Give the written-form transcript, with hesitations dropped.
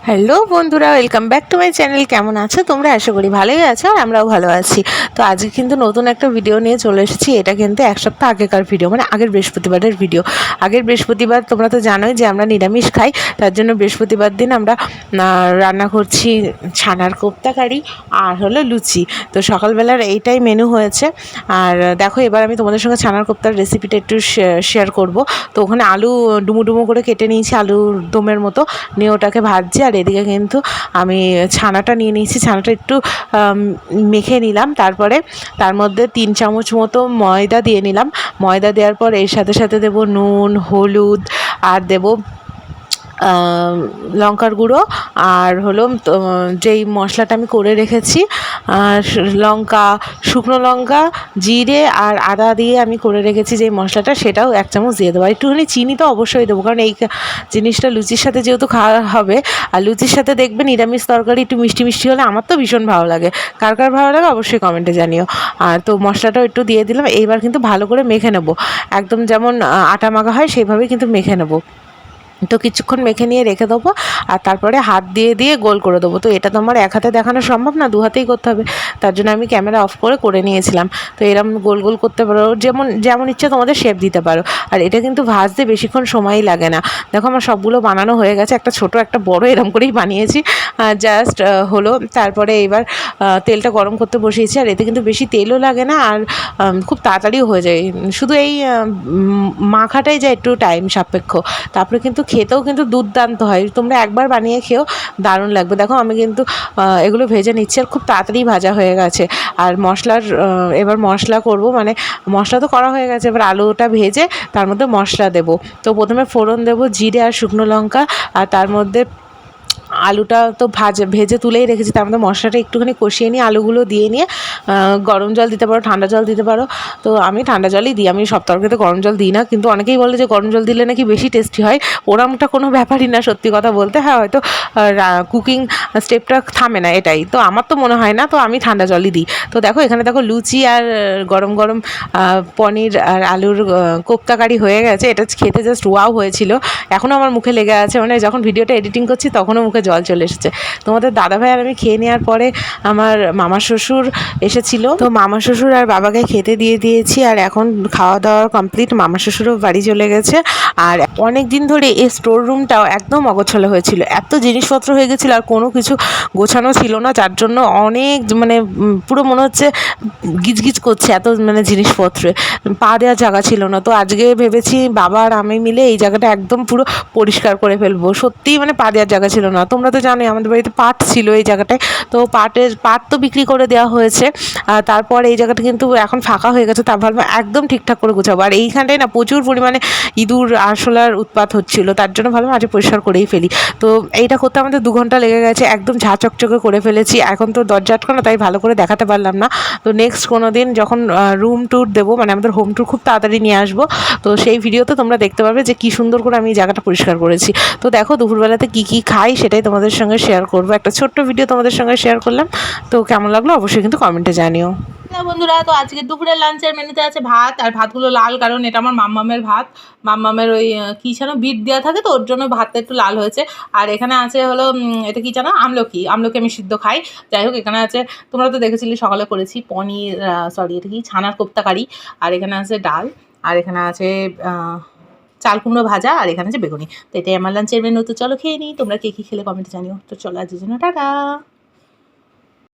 Hello বন্ধুরা, welcome back to my channel. কেমন আছো তোমরা? আশা করি ভালোই আছো আর আমরাও ভালো আছি। তো আজকে কিন্তু নতুন একটা ভিডিও নিয়ে চলে এসেছি। এটা কিন্তু এক সপ্তাহ আগেকার ভিডিও, মানে আগের বৃহস্পতিবারের ভিডিও। আগের বৃহস্পতিবার তোমরা তো জানোই যে আমরা নিরামিষ খাই, তার জন্য বৃহস্পতিবার দিন আমরা রান্না করছি ছানার কোপ্তা কারি আর হলো লুচি। তো সকালবেলার এইটাই মেনু হয়েছে। আর দেখো, এবার আমি তোমাদের সঙ্গে ছানার কোপ্তার রেসিপিটা একটু শেয়ার করব। তো ওখানে আলু ডুমো ডুমো করে কেটে নিয়েছি, আলুর দমের মতো, নিয়ে ওটাকে ভাজছি। আর এদিকে কিন্তু আমি ছানাটা নিয়ে নিয়েছি, ছানাটা একটু মেখে নিলাম। তারপরে তার মধ্যে 3 চামচ মতো ময়দা দিয়ে নিলাম। ময়দা দেওয়ার পর এর সাথে সাথে দেবো নুন, হলুদ, আর দেবো লঙ্কার গুঁড়ো, আর হলো যেই মশলাটা আমি করে রেখেছি, লঙ্কা, শুকনো লঙ্কা, জিরে আর আদা দিয়ে আমি করে রেখেছি যেই মশলাটা, সেটাও 1 চামচ দিয়ে দেবো। একটুখানি চিনি তো অবশ্যই দেবো, কারণ এই জিনিসটা লুচির সাথে যেহেতু খাওয়া হবে। আর লুচির সাথে দেখবে নিরামিষ তরকারি একটু মিষ্টি মিষ্টি হলে আমার তো ভীষণ ভালো লাগে। কার কার ভালো লাগে অবশ্যই কমেন্টে জানিও। আর তো মশলাটাও একটু দিয়ে দিলাম। এইবার কিন্তু ভালো করে মেখে নেবো, একদম যেমন আটা মাখা হয় সেইভাবেই কিন্তু মেখে নেবো। তো কিছুক্ষণ মেখে নিয়ে রেখে দেবো, আর তারপরে হাত দিয়ে দিয়ে গোল করে দেবো। তো এটা তো আমার এক হাতে দেখানো সম্ভব না, 2 হাতেই করতে হবে। তার জন্য আমি ক্যামেরা অফ করে নিয়েছিলাম। তো এরকম গোল গোল করতে পারো, যেমন যেমন ইচ্ছা তোমাদের শেপ দিতে পারো। আর এটা কিন্তু ভাজতে বেশিক্ষণ সময়ই লাগে না। দেখো আমার সবগুলো বানানো হয়ে গেছে, একটা ছোট একটা বড় এরকম করেই বানিয়েছি জাস্ট হলো। তারপরে এবার তেলটা গরম করতে বসিয়েছি। আর এতে কিন্তু বেশি তেলও লাগে না, আর খুব তাড়াতাড়িও হয়ে যায়। শুধু এই মাখাটাই যায় একটু টাইম সাপেক্ষ। তারপরে কিন্তু খেতেও কিন্তু দুর্দান্ত হয়। তোমরা একবার বানিয়ে খেও, দারুণ লাগবে। দেখো আমি কিন্তু এগুলো ভেজে নিচ্ছি, আর খুব তাড়াতাড়ি ভাজা হয়ে গেছে। আর এবার মশলা করব, মানে মশলা তো করা হয়ে গেছে। এবার আলুটা ভেজে তার মধ্যে মশলা দেব। তো প্রথমে ফোড়ন দেব জিরে আর শুকনো লঙ্কা, আর তার মধ্যে আলুটা তো ভেজে তুলেই রেখেছি, তার মধ্যে মশলাটা একটুখানি কষিয়ে নিয়ে আলুগুলো দিয়ে নিয়ে গরম জল দিতে পারো, ঠান্ডা জল দিতে পারো। তো আমি ঠান্ডা জলই দিই, আমি সব তরকারিতে গরম জল দিই না। কিন্তু অনেকেই বলে যে গরম জল দিলে নাকি বেশি টেস্টি হয়। ওরমটা কোনো ব্যাপারই না, সত্যি কথা বলতে। হ্যাঁ, হয়তো কুকিং স্টেপটা থামে না, এটাই তো। আমার তো মনে হয় না, তো আমি ঠান্ডা জলই দিই। তো দেখো এখানে দেখো লুচি আর গরম গরম পনির আর আলুর কোপ্তা কারি হয়ে গেছে। এটা খেতে জাস্ট ওয়াও হয়েছিল। এখনও আমার মুখে লেগে আছে, মানে যখন ভিডিওটা এডিটিং করছি তখনও মুখে জল চলে এসেছে। তোমাদের দাদাভাই আর আমি খেয়ে নেওয়ার পরে আমার মামা শ্বশুর এসেছিলো। তো মামা শ্বশুর আর বাবাকে খেতে দিয়ে দিয়েছি। আর এখন খাওয়া দাওয়া কমপ্লিট, মামা শ্বশুরও বাড়ি চলে গেছে। আর অনেক দিন ধরে এই স্টোর রুমটাও একদম অগোছালো হয়েছিল, এত জিনিসপত্র হয়ে গেছিলো আর কোনো কিছু গোছানো ছিল না, যার জন্য অনেক মানে পুরো মনে হচ্ছে গিজগিজ করছে, এত মানে জিনিসপত্রে পা দেওয়ার জায়গা ছিল না। তো আজকে ভেবেছি বাবা আর আমি মিলে এই জায়গাটা একদম পুরো পরিষ্কার করে ফেলবো। সত্যিই মানে পা দেওয়ার জায়গা ছিল না। তোমরা তো জানোই আমাদের বাড়িতে পাট ছিল এই জায়গাটায়। তো পাট তো বিক্রি করে দেওয়া হয়েছে। তারপর এই জায়গাটা কিন্তু এখন ফাঁকা হয়ে গেছে। তা ভাবলাম একদম ঠিকঠাক করে গোছাবো। আর এইখানটায় না প্রচুর পরিমাণে ইঁদুর আরশোলার উৎপাত হচ্ছিল, তার জন্য ভাবলাম আজ পরিষ্কার করেই ফেলি। তো এইটা করতে আমাদের 2 ঘন্টা লেগে গেছে, একদম ঝাঁ চকচকে করে ফেলেছি। এখন তো দরজা আটকানো, তাই ভালো করে দেখাতে পারলাম না। তো নেক্সট কোনো দিন যখন রুম ট্যুর দেবো, মানে আমাদের হোম ট্যুর খুব তাড়াতাড়ি নিয়ে আসবো, তো সেই ভিডিওতে তোমরা দেখতে পারবে যে কী সুন্দর করে আমি এই জায়গাটা পরিষ্কার করেছি। তো দেখো দুপুরবেলাতে কী কী খাই সেটাই তোমাদের সঙ্গে শেয়ার করবো। একটা ছোট্ট ভিডিও তোমাদের সঙ্গে শেয়ার করলাম। তো কেমন লাগলো অবশ্যই কিন্তু কমেন্টে জানিও। বন্ধুরা, তো আজকে দুপুরের লাঞ্চের মেনুতে আছে ভাত। আর ভাতগুলো লাল, কারণ এটা আমার মাম্মামের ভাত। মাম্মামের ওই কী যেন বিট দেওয়া থাকে, তো ওর জন্য ভাতটা একটু লাল হয়েছে। আর এখানে আছে হলো এটা কী জানো, আমলকি আমি সিদ্ধ খাই। যাই হোক, এখানে আছে, তোমরা তো দেখেছিলে সকালে করেছি পনির, সরি এটা কি ছানার কোপ্তা কারি। আর এখানে আছে ডাল, আর এখানে আছে চাল কুমড়ো ভাজা, আর এখানে আছে বেগুনি। তো এটাই আমার লাঞ্চের মেনু। তো চলো খেয়ে নিই, তোমরা কে কী খেলে কমেন্টে জানিও। তো চলো আজকের জন্য টাটা।